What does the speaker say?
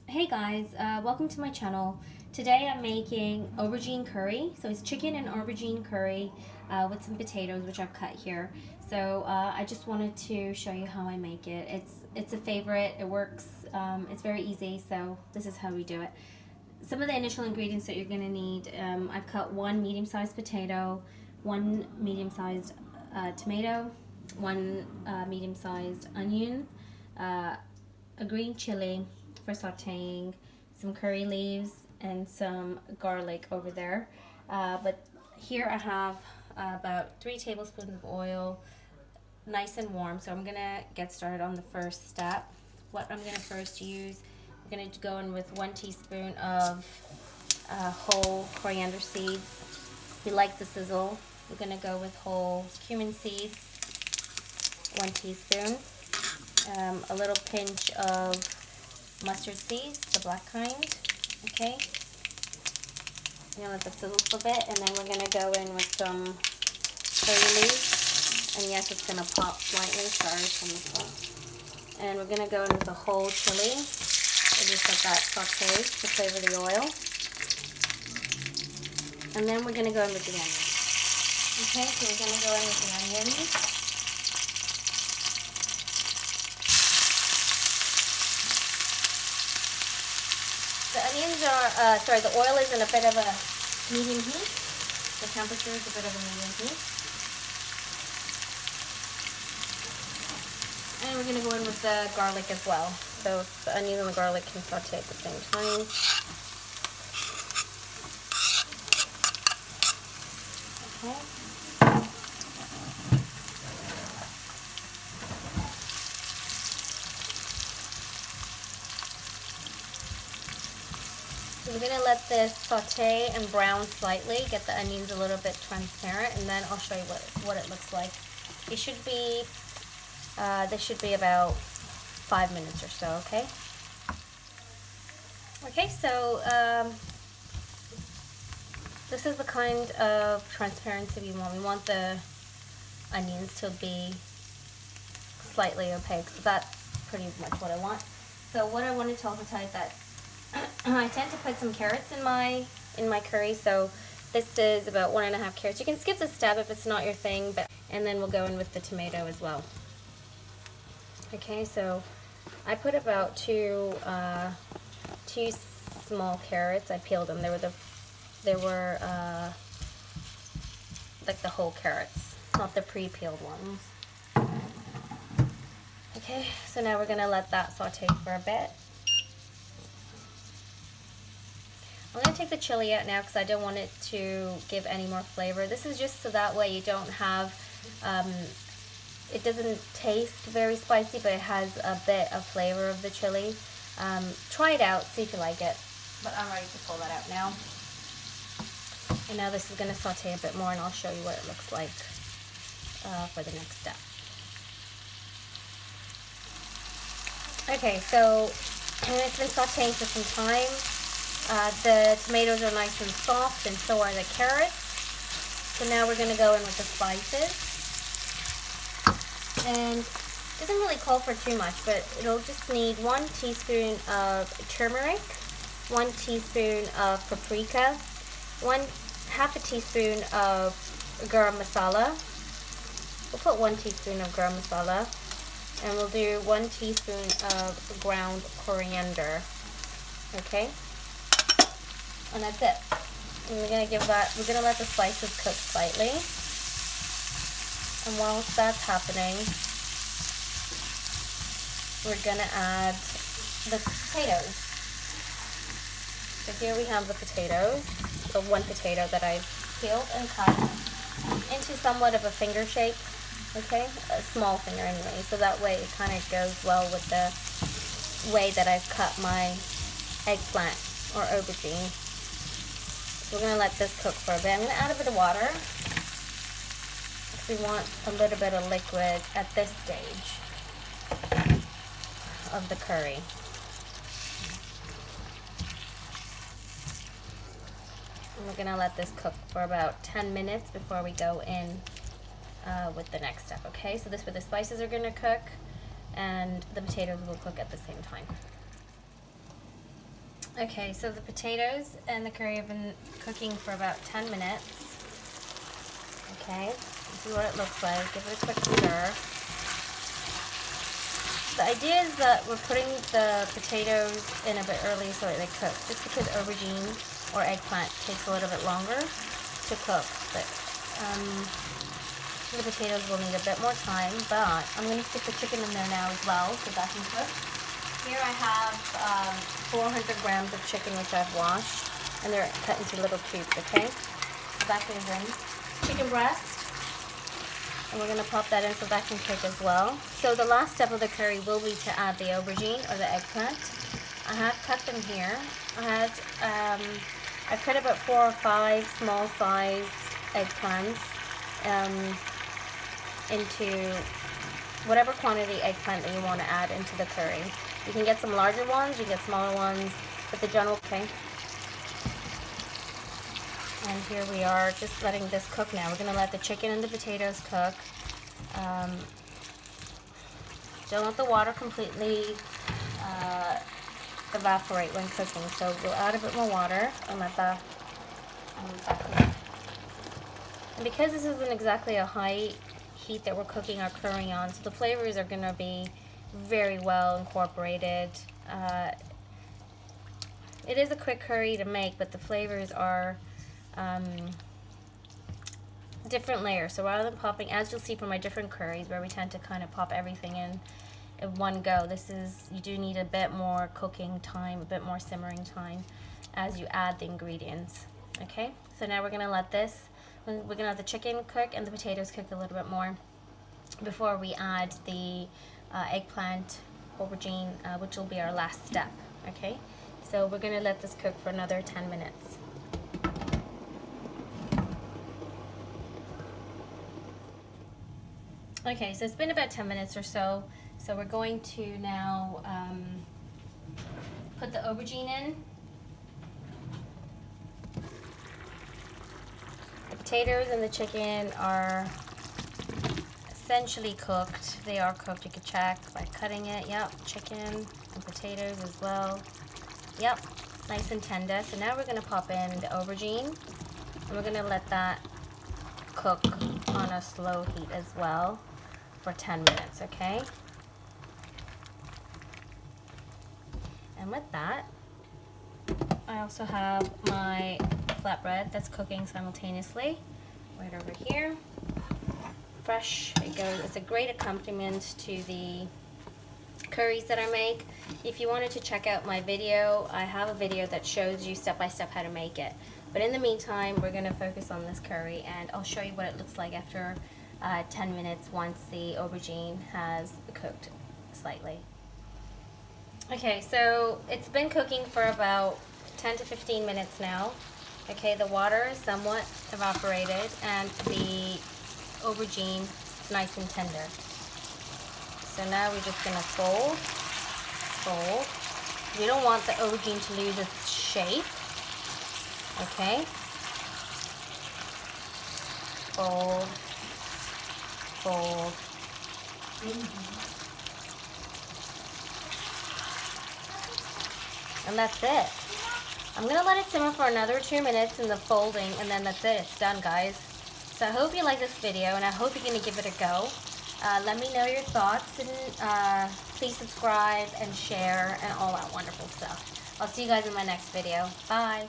Hey guys, welcome to my channel. Today I'm making aubergine curry. So it's chicken and aubergine curry with some potatoes, which I've cut here. So I just wanted to show you how I make it. It's a favorite. It works. It's very easy. So this is how we do it. Some of the initial ingredients that you're going to need. I've cut one medium-sized potato, one medium-sized tomato, one medium-sized onion, a green chili for sauteing, some curry leaves, and some garlic over there. But here I have about 3 tablespoons of oil, nice and warm. So I'm gonna get started on the first step. What I'm gonna first use, I'm gonna go in with 1 teaspoon of whole coriander seeds. We like the sizzle. We're gonna go with whole cumin seeds, 1 teaspoon. A little pinch of mustard seeds, the black kind. Okay. I'm gonna let that sizzle for a bit, and then we're gonna go in with some curry leaves. And yes, it's gonna pop slightly. Sorry from the top. And we're gonna go in with a whole chili. We'll just let that saute to flavor the oil. And then we're gonna go in with the onions. Okay, so we're gonna go in with the onions. The onions are, the oil is in a bit of a medium heat. The temperature is a bit of a medium heat. And we're going to go in with the garlic as well. So the onion and the garlic can saute at the same time. Okay. So we're going to let this saute and brown slightly, get the onions a little bit transparent, and then I'll show you what it looks like. It should be, this should be about 5 minutes or so, okay? Okay, so this is the kind of transparency we want. We want the onions to be slightly opaque, so that's pretty much what I want. So what I wanted to also tell you that I tend to put some carrots in my curry, so this is about 1.5 carrots. You can skip this step if it's not your thing, and then we'll go in with the tomato as well. Okay, so I put about two small carrots. I peeled them. They were like the whole carrots, not the pre-peeled ones. Okay, so now we're gonna let that saute for a bit. I'm going to take the chili out now because I don't want it to give any more flavor. This is just so that way you don't have, it doesn't taste very spicy, but it has a bit of flavor of the chili. Try it out, see if you like it. But I'm ready to pull that out now. And now this is going to saute a bit more, and I'll show you what it looks like for the next step. Okay, so it's been sauteing for some time. The tomatoes are nice and soft, and so are the carrots. So now we're going to go in with the spices. And it doesn't really call for too much, but it'll just need 1 teaspoon of turmeric, 1 teaspoon of paprika, half a teaspoon of garam masala. We'll put 1 teaspoon of garam masala, and we'll do 1 teaspoon of ground coriander. Okay? And that's it. And we're gonna let the spices cook slightly. And whilst that's happening, we're gonna add the potatoes. So here we have the potatoes, the 1 potato that I've peeled and cut into somewhat of a finger shape, okay? A small finger anyway, so that way it kind of goes well with the way that I've cut my eggplant or aubergine. We're going to let this cook for a bit. I'm going to add a bit of water because we want a little bit of liquid at this stage of the curry. And we're going to let this cook for about 10 minutes before we go in with the next step, okay? So this is where the spices are going to cook and the potatoes will cook at the same time. Okay, so the potatoes and the curry have been cooking for about 10 minutes. Okay, this is what it looks like. Give it a quick stir. The idea is that we're putting the potatoes in a bit early so that they cook, just because aubergine or eggplant takes a little bit longer to cook. But the potatoes will need a bit more time, but I'm going to stick the chicken in there now as well so that can cook. Here I have 400 grams of chicken which I've washed, and they're cut into little cubes, okay? So that goes in. Chicken breast. And we're going to pop that in so that can cook as well. So the last step of the curry will be to add the aubergine or the eggplant. I have cut them here. I cut about 4 or 5 small size eggplants into whatever quantity eggplant that you want to add into the curry. You can get some larger ones, you can get smaller ones, but the general, okay. And here we are, just letting this cook now. We're going to let the chicken and the potatoes cook. Don't let the water completely evaporate when cooking. So we'll add a bit more water and let that cook. And because this isn't exactly a high heat that we're cooking our curry on, so the flavors are going to be very well incorporated. It is a quick curry to make, but the flavors are different layers. So rather than popping, as you'll see from my different curries where we tend to kind of pop everything in one go, you do need a bit more cooking time, a bit more simmering time as you add the ingredients. Okay, so now we're gonna let the chicken cook and the potatoes cook a little bit more before we add the eggplant, aubergine, which will be our last step. Okay, so we're gonna let this cook for another 10 minutes. Okay, so it's been about 10 minutes or so. So we're going to now put the aubergine in. The potatoes and the chicken are essentially cooked. They are cooked. You can check by cutting it. Yep, chicken and potatoes as well. Yep, nice and tender. So now we're going to pop in the aubergine, and we're going to let that cook on a slow heat as well for 10 minutes, okay? And with that, I also have my flatbread that's cooking simultaneously right over here. Fresh, it's a great accompaniment to the curries that I make. If you wanted to check out my video, I have a video that shows you step by step how to make it. But in the meantime, we're going to focus on this curry, and I'll show you what it looks like after 10 minutes once the aubergine has cooked slightly. Okay, so it's been cooking for about 10 to 15 minutes now. Okay, the water is somewhat evaporated and the aubergine is nice and tender. So now we're just gonna fold. We don't want the aubergine to lose its shape. Okay. Fold. And that's it. I'm gonna let it simmer for another 2 minutes in the folding, and then that's it. It's done, guys. So I hope you like this video, and I hope you're gonna give it a go. Let me know your thoughts, and please subscribe and share and all that wonderful stuff. I'll see you guys in my next video. Bye.